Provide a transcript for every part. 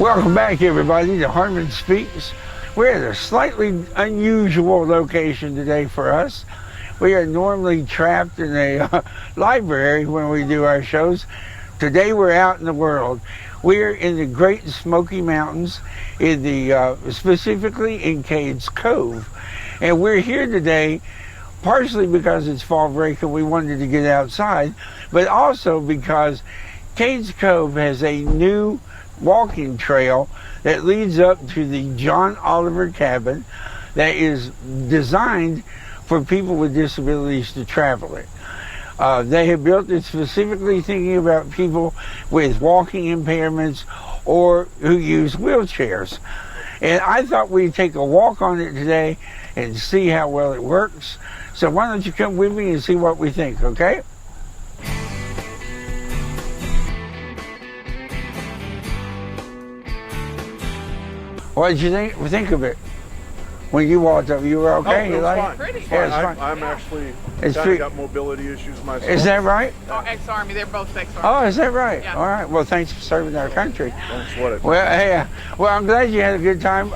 Welcome back, everybody, to Harmon Speaks. We're at a slightly unusual location today for us. We are normally trapped in a library when we do our shows. Today we're out in the world. We're in the Great Smoky Mountains, in the specifically in Cades Cove. And we're here today partially because it's fall break and we wanted to get outside, but also because Cades Cove has a new walking trail that leads up to the John Oliver cabin that is designed for people with disabilities to travel it. They have built it specifically thinking about people with walking impairments or who use wheelchairs. And I thought we'd take a walk on it today and see how well it works. So why don't you come with me and see what we think, okay? What did you think of it? When you walked up, you were okay? Oh, you like it? It's fine. Yeah, it's fine. I'm actually got mobility issues myself. Is that right? Oh, ex-Army. They're both ex-Army. Oh, is that right? Yeah. All right. Well, thanks for serving our country. Don't sweat it. Well, yeah. Well, I'm glad you had a good time.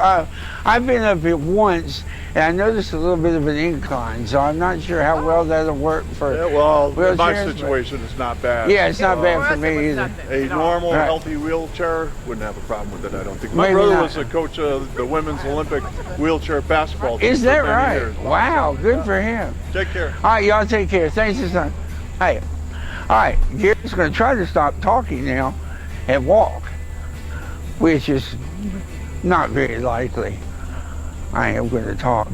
I've been up here once, and I noticed a little bit of an incline, so I'm not sure how well that'll work for in my wheelchairs, situation, it's not bad. Yeah, it's not bad for me either. A normal, healthy wheelchair wouldn't have a problem with it, I don't think. My Maybe brother not. was a coach of the women's Olympic wheelchair basketball team. Is that for many right? years. Wow, good for him. Take care. All right, y'all take care. Thanks, son. Hey, all right, Gary's going to try to stop talking now and walk, which is not very likely. I am going to talk.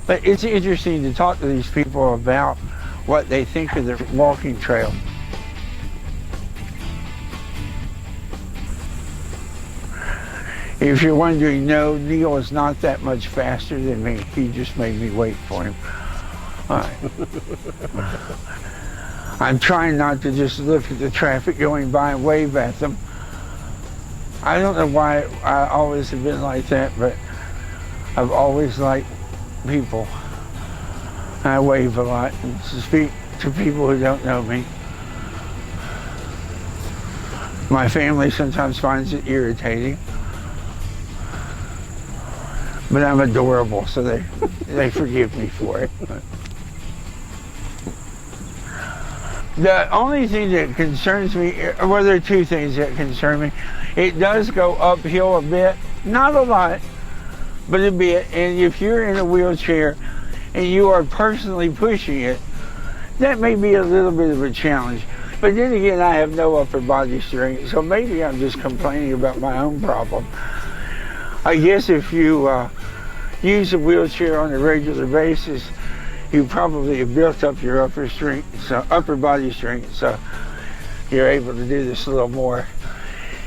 But it's interesting to talk to these people about what they think of the walking trail. If you're wondering, no, Neil is not that much faster than me. He just made me wait for him. All right. I'm trying not to just look at the traffic going by and wave at them. I don't know why I always have been like that, but I've always liked people. I wave a lot and speak to people who don't know me. My family sometimes finds it irritating, but I'm adorable, so they forgive me for it. The only thing that concerns me, well, there are two things that concern me. It does go uphill a bit, not a lot, but a bit. And if you're in a wheelchair and you are personally pushing it, that may be a little bit of a challenge. But then again, I have no upper body strength, so maybe I'm just complaining about my own problem. I guess if you use a wheelchair on a regular basis, you probably have built up your upper body strength, so you're able to do this a little more.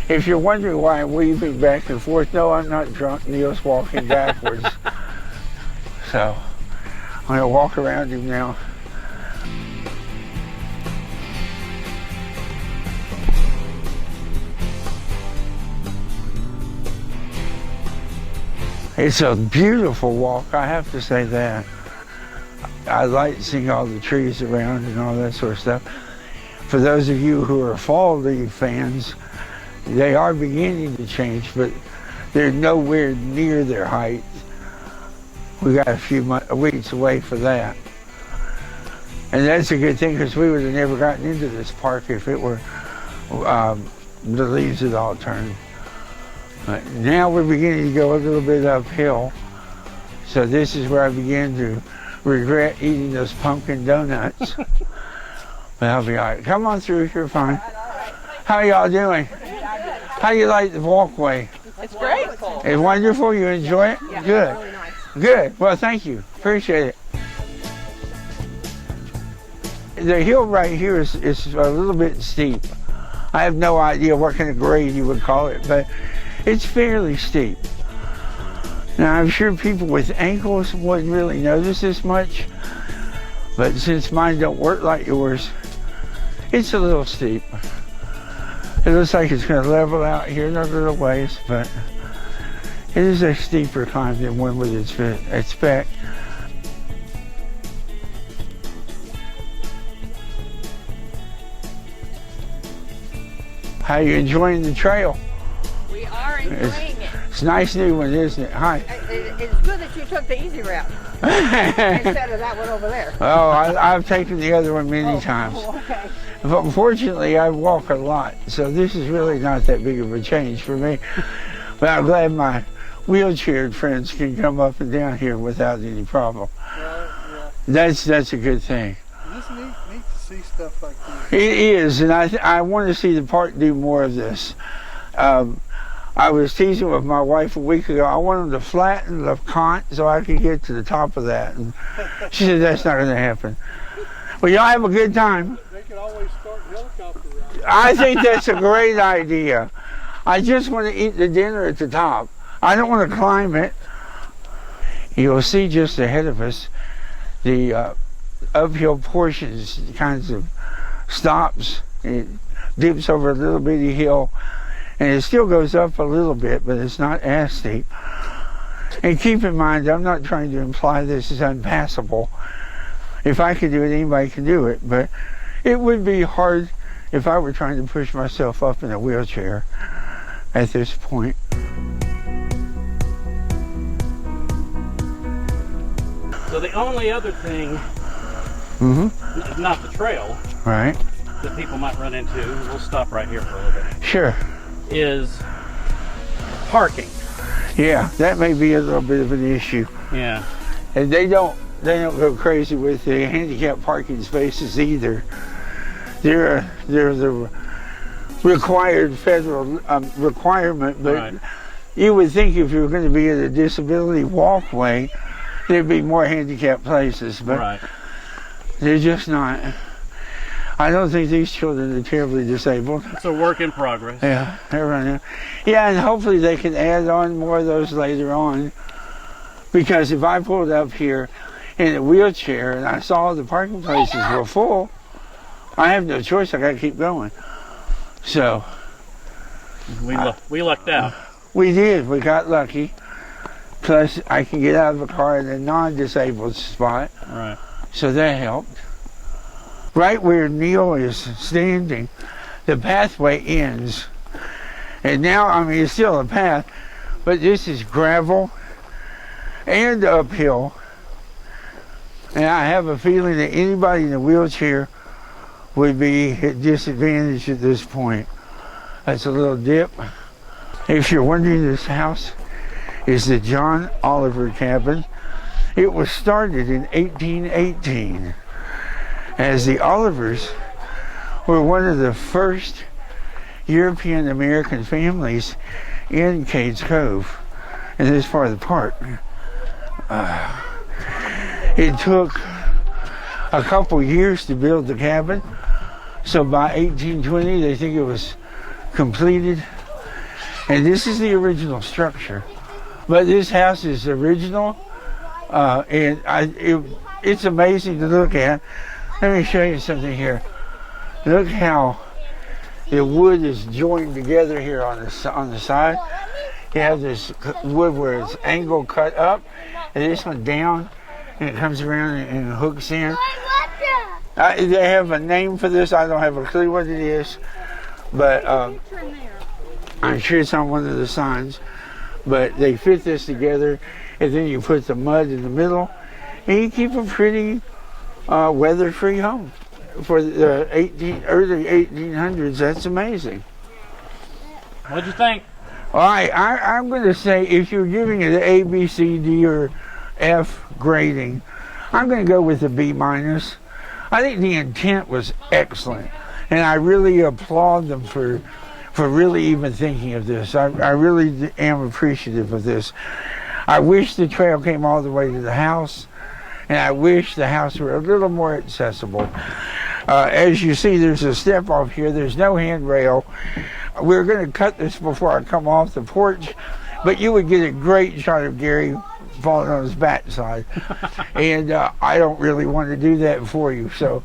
If you're wondering why I'm weaving back and forth, no, I'm not drunk. Neil's walking backwards. So I'm going to walk around him now. It's a beautiful walk, I have to say that. I like seeing all the trees around and all that sort of stuff. For those of you who are fall leaf fans, they are beginning to change, but they're nowhere near their height. We got a few weeks away for that. And that's a good thing, because we would have never gotten into this park if it were the leaves had all turned. But now we're beginning to go a little bit uphill. So this is where I begin to regret eating those pumpkin donuts. But I'll be all right. Come on through, you're fine. How y'all doing? How do you like the walkway? It's great. It's wonderful. You enjoy it? Yeah, Good. really nice. Good. Well, thank you. Appreciate it. The hill right here is a little bit steep. I have no idea what kind of grade you would call it, but it's fairly steep. Now, I'm sure people with ankles wouldn't really notice this much, but since mine don't work like yours, it's a little steep. It looks like it's going to level out here in a little ways, but it is a steeper climb than one would expect. How are you enjoying the trail? We are enjoying it. It's a nice new one, isn't it? Hi. It's good that you took the easy route instead of that one over there. Oh, I've taken the other one many times. Okay. But fortunately, I walk a lot, so this is really not that big of a change for me. But I'm glad my wheelchair friends can come up and down here without any problem. That's a good thing. It's neat to see stuff like this. It is, and I want to see the park do more of this. I was teasing with my wife a week ago. I want them to flatten the cont so I can get to the top of that. And she said that's not going to happen. Well, y'all have a good time. They can always start helicopter rides. I think that's a great idea. I just want to eat the dinner at the top. I don't want to climb it. You'll see just ahead of us the uphill portions, kinds of stops. It dips over a little bitty hill, and it still goes up a little bit, but it's not as steep. And keep in mind, I'm not trying to imply this is unpassable. If I could do it, anybody can do it, but it would be hard if I were trying to push myself up in a wheelchair at this point. So the only other thing, not the trail, Right. that people might run into, we'll stop right here for a little bit, Sure. is parking. Yeah, that may be a little bit of an issue. Yeah. And they don't go crazy with the handicap parking spaces either. They're the required federal requirement, but Right. you would think if you were going to be at a disability walkway, there'd be more handicap places, but Right. they're just not. I don't think these children are terribly disabled. It's a work in progress. Yeah, they're running. Yeah, and hopefully they can add on more of those later on. Because if I pulled up here in a wheelchair and I saw the parking places were full, I have no choice. I got to keep going. So We lucked out. we did. We got lucky. Plus, I can get out of the car in a non-disabled spot. Right. So that helped. Right where Neil is standing, the pathway ends. And now, I mean, it's still a path, but this is gravel and uphill. And I have a feeling that anybody in a wheelchair would be at disadvantage at this point. That's a little dip. If you're wondering, this house is the John Oliver cabin. It was started in 1818, as the Olivers were one of the first European American families in Cades Cove, in this part of the park. It took a couple years to build the cabin, so by 1820 they think it was completed. And this is the original structure. But this house is original, and it's amazing to look at. Let me show you something here. Look how the wood is joined together here on the side. You have this wood where it's angle cut up, and this one down, and it comes around and hooks in. They have a name for this. I don't have a clue what it is, but I'm sure it's on one of the signs. But they fit this together, and then you put the mud in the middle, and you keep a pretty weather-free home for the early 1800s. That's amazing. What'd you think? All right, I'm going to say if you're giving it an A, B, C, D, or F grading, I'm going to go with a B minus. I think the intent was excellent, and I really applaud them for really even thinking of this. I really am appreciative of this. I wish the trail came all the way to the house, and I wish the house were a little more accessible. As you see, there's a step off here. There's no handrail. We're going to cut this before I come off the porch, but you would get a great shot of Gary falling on his backside. And I don't really want to do that for you, so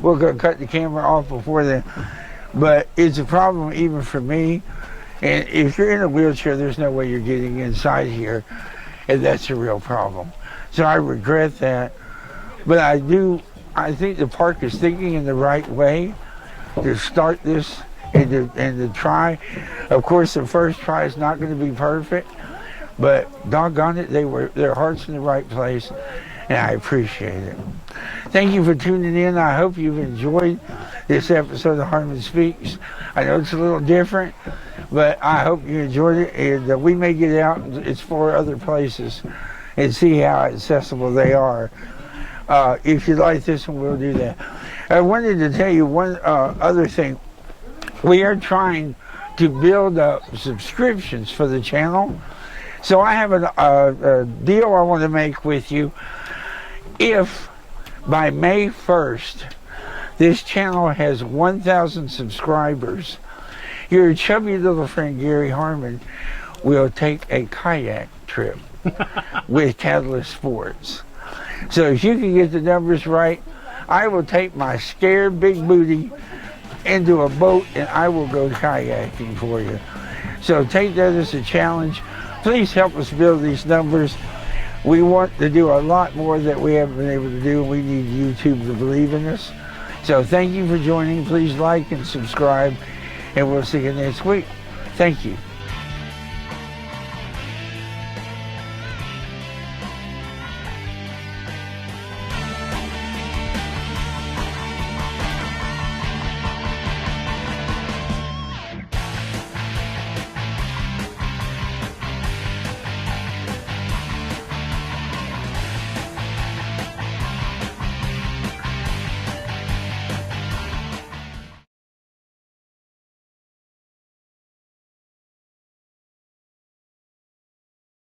we're going to cut the camera off before then. But it's a problem even for me. And if you're in a wheelchair, there's no way you're getting inside here, and that's a real problem. So I regret that. But I think the park is thinking in the right way to start this and to try. Of course, the first try is not going to be perfect, but doggone it, their heart's in the right place, and I appreciate it. Thank you for tuning in. I hope you've enjoyed this episode of Harmon Speaks. I know it's a little different, but I hope you enjoyed it, and we may get out and explore other places and see how accessible they are. If you like this one, we'll do that. I wanted to tell you one other thing. We are trying to build up subscriptions for the channel. So I have a deal I want to make with you. If by May 1st, this channel has 1,000 subscribers, your chubby little friend Gary Harmon will take a kayak trip with Catalyst Sports. So if you can get the numbers right, I will take my scared big booty into a boat and I will go kayaking for you. So take that as a challenge. Please help us build these numbers. We want to do a lot more that we haven't been able to do. We need YouTube to believe in us. So thank you for joining. Please like and subscribe, and we'll see you next week. Thank you.